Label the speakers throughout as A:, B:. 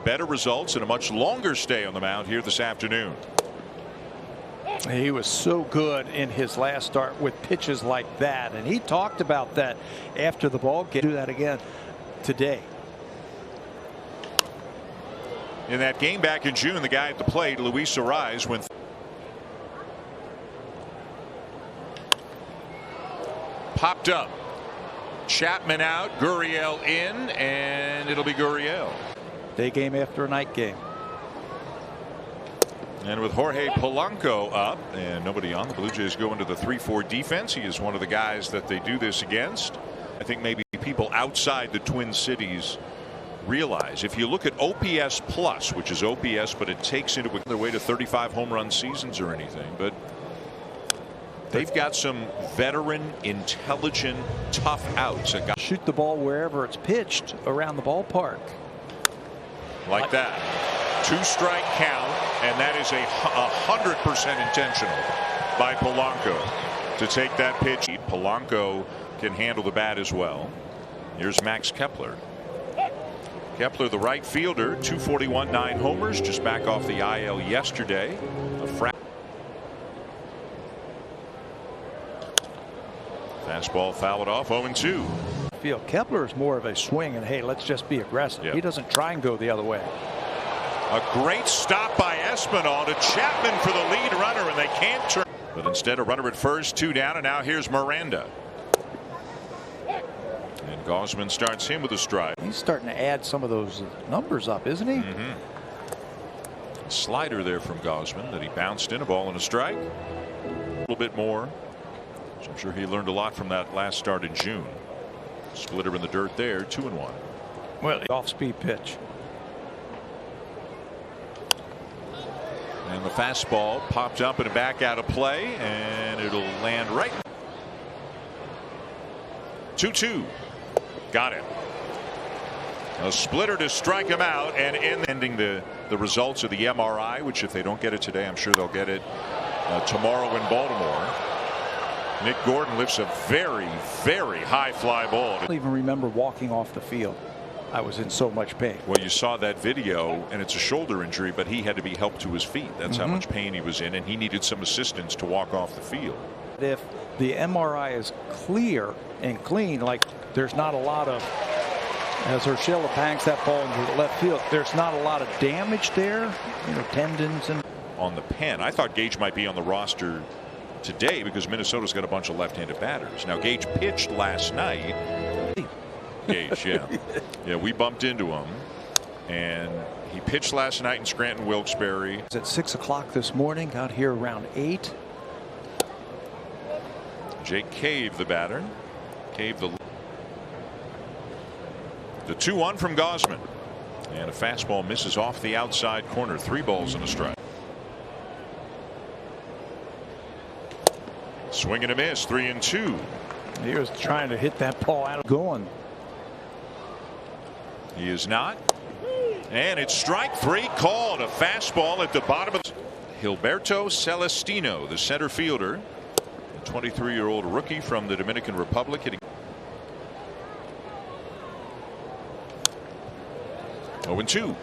A: better results and a much longer stay on the mound here this afternoon.
B: He was so good in his last start with pitches like that, and he talked about that after the ball game. Do that again today.
A: In that game back in June, the guy at the plate, Luis Arraez, went popped up. Chapman out, Gurriel in, and it'll be Gurriel.
B: Day game after a night game.
A: And with Jorge Polanco up and nobody on, the Blue Jays go into the 3-4 defense. He is one of the guys that they do this against. I think maybe people outside the Twin Cities realize if you look at OPS plus, which is OPS, but it takes into account their way to 35 home run seasons or anything, but they've got some veteran, intelligent, tough outs.
B: Shoot the ball wherever it's pitched around the ballpark.
A: Like that. 2-strike count, and that is 100% intentional by Polanco to take that pitch. Polanco can handle the bat as well. Here's Max Kepler. Kepler, the right fielder, 241, 9 homers, just back off the IL yesterday. Fastball fouled off, 0-2.
B: Kepler is more of a swing and hey, let's just be aggressive.
A: Yep.
B: He doesn't try and go the other way.
A: A great stop by Espinal to Chapman for the lead runner, and they can't turn. But instead, a runner at first, 2 down, and now here's Miranda. And Gausman starts him with a strike.
B: He's starting to add some of those numbers up, isn't he?
A: Slider there from Gausman that he bounced in, a ball and a strike. A little bit more. So I'm sure he learned a lot from that last start in June. Splitter in the dirt there, 2-1.
B: Well, off-speed pitch.
A: And the fastball popped up and back out of play, and it'll land right. 2-2. Got it. A splitter to strike him out, and ending the results of the MRI, which if they don't get it today, I'm sure they'll get it tomorrow in Baltimore. Nick Gordon lifts a very, very high fly ball.
B: I don't even remember walking off the field. I was in so much pain.
A: Well, you saw that video, and it's a shoulder injury, but he had to be helped to his feet. That's how much pain he was in, and he needed some assistance to walk off the field.
B: If the MRI is clear and clean, like there's not a lot of, as Urshela banks that ball into the left field, there's not a lot of damage there, you know, tendons and.
A: On the pen, I thought Gage might be on the roster today because Minnesota's got a bunch of left-handed batters. Now Gage pitched last night. Gage, yeah, we bumped into him, and he pitched last night in Scranton Wilkes-Barre.
B: It's at 6 o'clock this morning. Got here around 8.
A: Jake Cave, the batter. Cave, the 2-1 from Gausman, and a fastball misses off the outside corner. 3 balls and a strike. Swing and a miss, 3-2.
B: He was trying to hit that ball out of going.
A: He is not. And it's strike 3 called. A fastball at the bottom of Gilberto Celestino, the center fielder, a 23-year-old rookie from the Dominican Republic, hitting 0-2.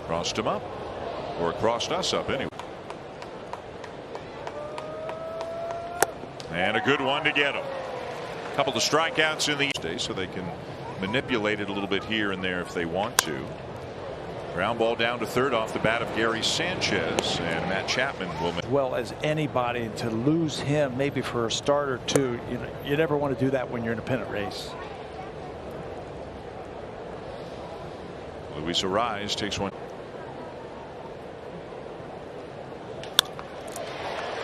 A: Crossed him up, or crossed us up anyway. And a good one to get him. A couple of strikeouts in the day, so they can manipulate it a little bit here and there if they want to. Ground ball down to third off the bat of Gary Sanchez, and Matt Chapman will.
B: As well as anybody, to lose him maybe for a start or two, you never want to do that when you're in a pennant race.
A: Luis Arraez takes one.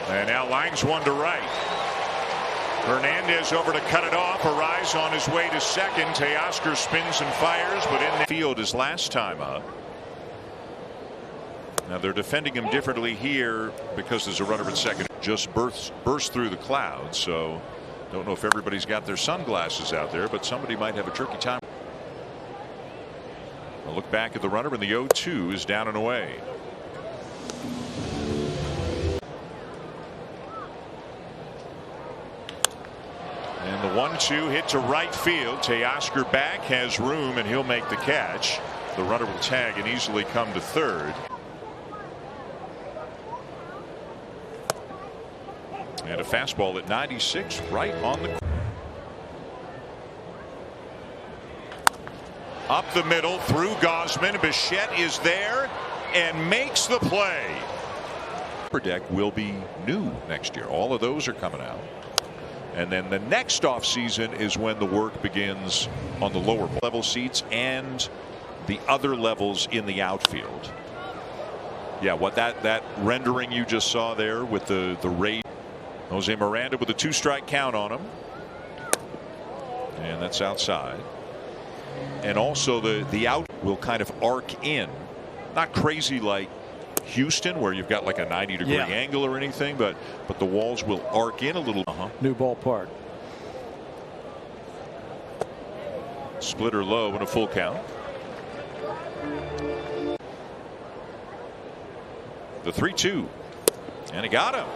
A: And now lines one to right. Hernandez over to cut it off. Arraez on his way to second. Teoscar spins and fires, but in the field his last time up. Now they're defending him differently here because there's a runner at second. Just burst through the clouds, so don't know if everybody's got their sunglasses out there, but somebody might have a tricky time. A look back at the runner, and the 0-2 is down and away. And the 1-2 hit to right field. Teoscar back, has room, and he'll make the catch. The runner will tag and easily come to third. And a fastball at 96 right on the. Up the middle through Gausman. Bichette is there and makes the play. Upper deck will be new next year. All of those are coming out. And then the next off season is when the work begins on the lower level seats and the other levels in the outfield. Yeah, what that rendering you just saw there with the rate. Jose Miranda with a 2-strike count on him. And that's outside. And also the out will kind of arc in. Not crazy like Houston where you've got like a 90-degree angle or anything, but the walls will arc in a little.
B: New ballpark.
A: Splitter low and a full count. The 3-2. And he got him.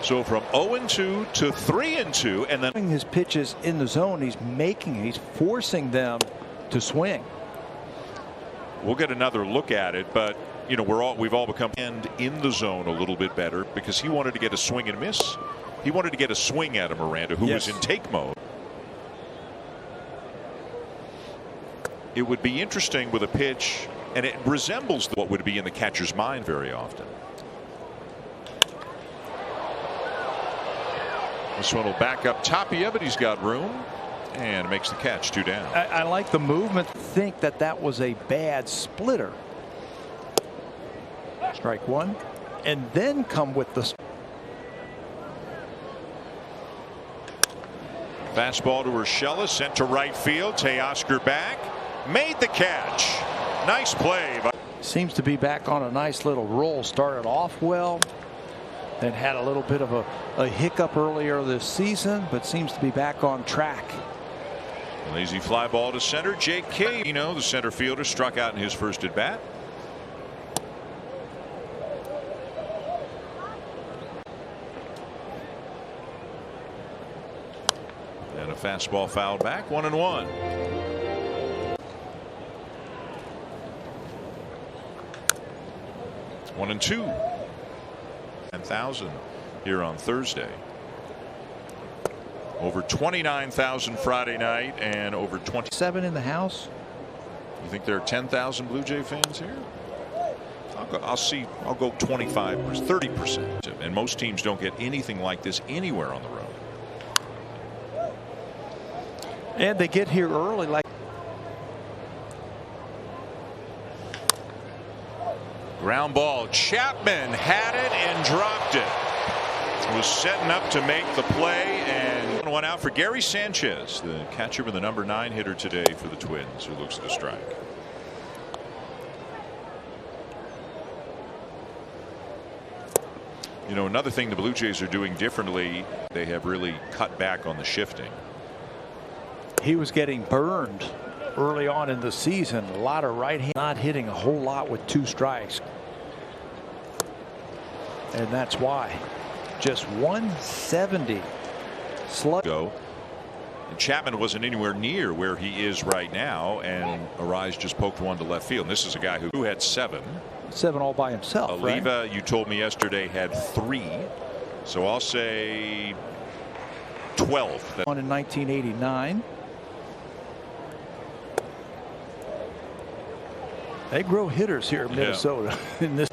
A: So from 0-2 to 3-2, and then
B: his pitches in the zone, he's forcing them to swing.
A: We'll get another look at it, but you know we've all become in the zone a little bit better because he wanted to get a swing and miss. He wanted to get a swing at Miranda, who was in take mode. It would be interesting with a pitch, and it resembles what would be in the catcher's mind very often. This one will back up Tapia, but he's got room and makes the catch. 2 down.
B: I like the movement. Think that was a bad splitter. Strike one, and then come with the
A: fastball to Urshela, sent to right field. Teoscar back, made the catch. Nice play.
B: Seems to be back on a nice little roll. Started off well. Then had a little bit of a hiccup earlier this season, but seems to be back on track.
A: Lazy fly ball to center. Jake K, the center fielder, struck out in his first at bat. And a fastball fouled back. 1-1. One and two. 10,000 here on Thursday. Over 29,000 Friday night and over
B: 27 in the house.
A: You think there are 10,000 Blue Jay fans here? I'll go 25 or 30%. And most teams don't get anything like this anywhere on the road.
B: And they get here early, like
A: ground ball. Chapman had it and dropped it. Was setting up to make the play, and one out for Gary Sanchez, the catcher with the number 9 hitter today for the Twins, who looks to strike. Another thing the Blue Jays are doing differently, they have really cut back on the shifting.
B: He was getting burned early on in the season. A lot of right hand, not hitting a whole lot with 2 strikes. And that's why. Just 170 slug.
A: And Chapman wasn't anywhere near where he is right now, and Arise just poked one to left field. And this is a guy who had 7.
B: 7 all by himself.
A: Oliva,
B: right?
A: You told me yesterday, had 3. So I'll say 12.
B: One in 1989. They grow hitters here in Minnesota. In this.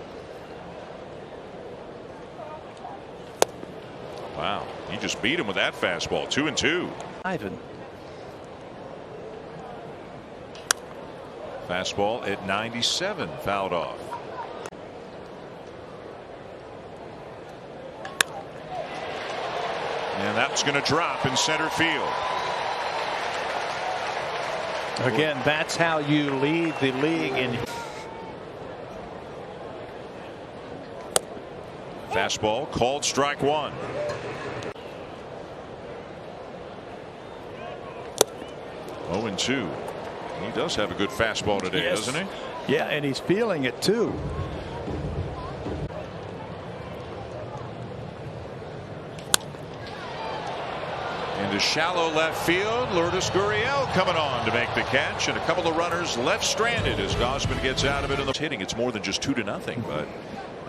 A: Wow, he just beat him with that fastball. 2-2.
B: Ivan.
A: Fastball at 97, fouled off. And that's going to drop in center field.
B: Again, that's how you lead the league in.
A: Fastball called strike 1. Oh, and 2. He does have a good fastball today, doesn't he?
B: Yeah, and he's feeling it too.
A: Into shallow left field. Lourdes Gurriel coming on to make the catch, and a couple of runners left stranded as Gausman gets out of it in the hitting. It's more than just 2-0, but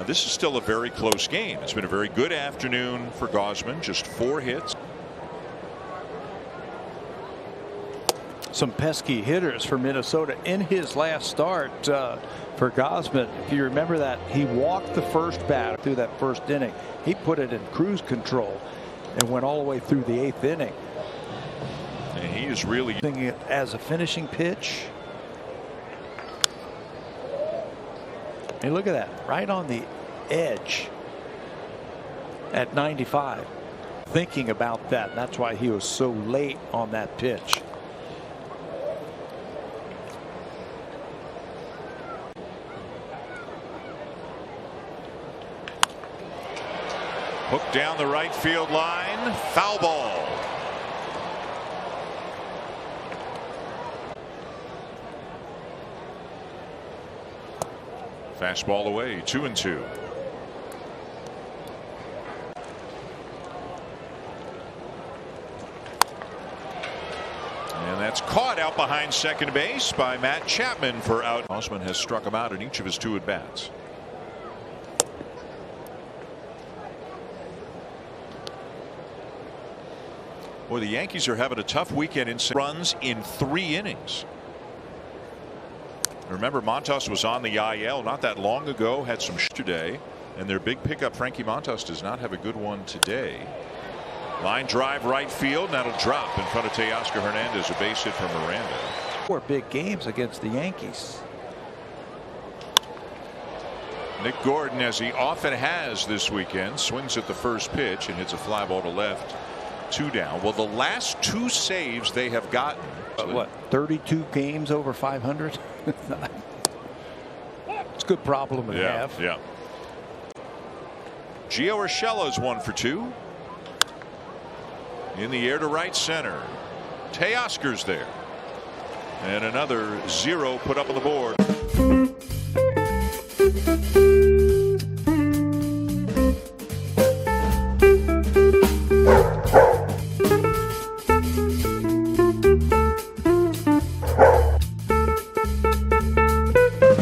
A: this is still a very close game. It's been a very good afternoon for Gausman. Just 4 hits.
B: Some pesky hitters for Minnesota in his last start for Gausman. If you remember that, he walked the first bat through that first inning. He put it in cruise control and went all the way through the 8th inning.
A: And he is really
B: thinking it as a finishing pitch. And look at that, right on the edge at 95. Thinking about that. That's why he was so late on that pitch.
A: Hooked down the right field line. Foul ball. Fastball away. 2-2. And that's caught out behind second base by Matt Chapman for out. Gausman has struck him out in each of his 2 at-bats. Boy, the Yankees are having a tough weekend in runs in 3 innings. Remember, Montas was on the IL not that long ago, had some today, and their big pickup, Frankie Montas, does not have a good one today. Line drive right field, and that'll drop in front of Teoscar Hernandez, a base hit from Miranda.
B: 4 big games against the Yankees.
A: Nick Gordon, as he often has this weekend, swings at the first pitch and hits a fly ball to left. 2 down. Well, the last 2 saves they have gotten.
B: What, 32 games over 500? It's a good problem to have.
A: Yeah. Gio Urshela's 1 for 2. In the air to right center. Teoscar's there. And another 0 put up on the board.